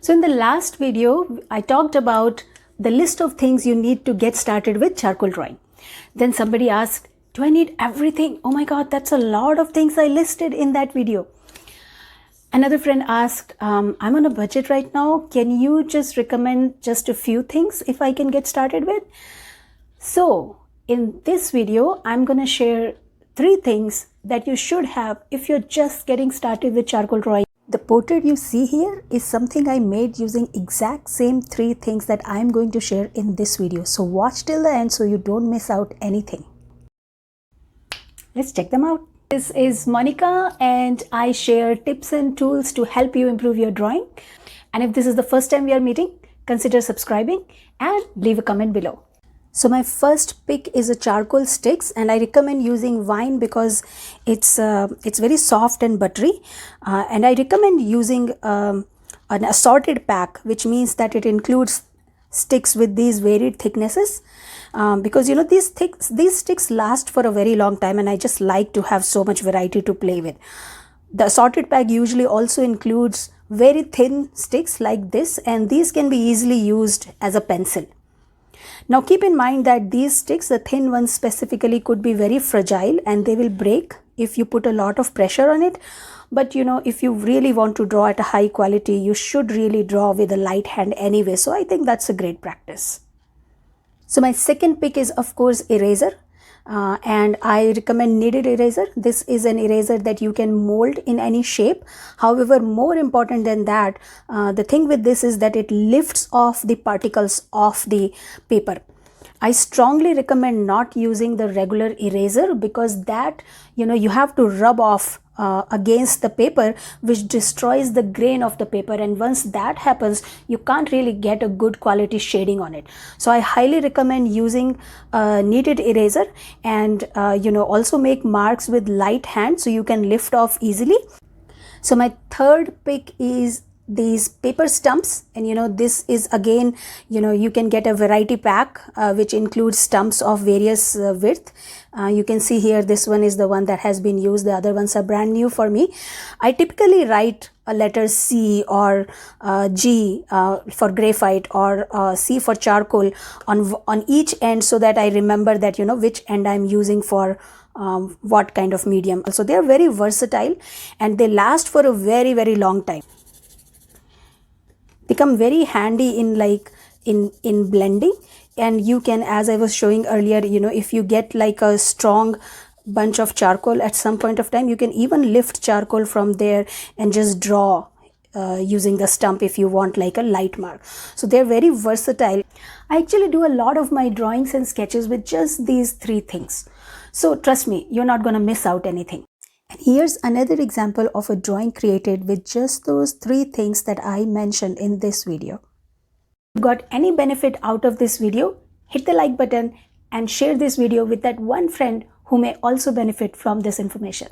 So in the last video, I talked about the list of things you need to get started with charcoal drawing. Then somebody asked, do I need everything? Oh my God, that's a lot of things I listed in that video. Another friend asked, I'm on a budget right now. Can you just recommend just a few things if I can get started with? So in this video, I'm going to share 3 things that you should have if you're just getting started with charcoal drawing. The portrait you see here is something I made using exact same 3 things that I'm going to share in this video. So watch till the end so you don't miss out anything. Let's check them out. This is Monica and I share tips and tools to help you improve your drawing. And if this is the first time we are meeting, consider subscribing and leave a comment below. So my first pick is a charcoal sticks, and I recommend using Vine because it's very soft and buttery, and I recommend using an assorted pack, which means that it includes sticks with these varied thicknesses, because you know these sticks last for a very long time, and I just like to have so much variety to play with. The assorted pack usually also includes very thin sticks like this, and these can be easily used as a pencil. Now keep in mind that these sticks, the thin ones specifically, could be very fragile and they will break if you put a lot of pressure on it. But you know, if you really want to draw at a high quality, you should really draw with a light hand anyway. So I think that's a great practice. So my second pick is of course eraser. And I recommend kneaded eraser. This is an eraser that you can mold in any shape. However, more important than that, the thing with this is that it lifts off the particles off the paper. I strongly recommend not using the regular eraser because that, you know, you have to rub off against the paper, which destroys the grain of the paper, and once that happens you can't really get a good quality shading on it. So I highly recommend using a kneaded eraser, and you know, also make marks with light hand so you can lift off easily. So my third pick is these paper stumps, and you know, this is again, you know, you can get a variety pack which includes stumps of various width. You can see here this one is the one that has been used, the other ones are brand new for me. I typically write a letter C or G for graphite, or C for charcoal on each end, so that I remember that, you know, which end I'm using for what kind of medium. So they are very versatile and they last for a very, very long time. Become very handy in like in blending, and you can, as I was showing earlier, you know, if you get like a strong bunch of charcoal at some point of time, you can even lift charcoal from there and just draw using the stump if you want like a light mark. So they're very versatile. I actually do a lot of my drawings and sketches with just these 3 things. So trust me, you're not going to miss out anything. And here's another example of a drawing created with just those 3 things that I mentioned in this video. If you got any benefit out of this video, hit the like button and share this video with that one friend who may also benefit from this information.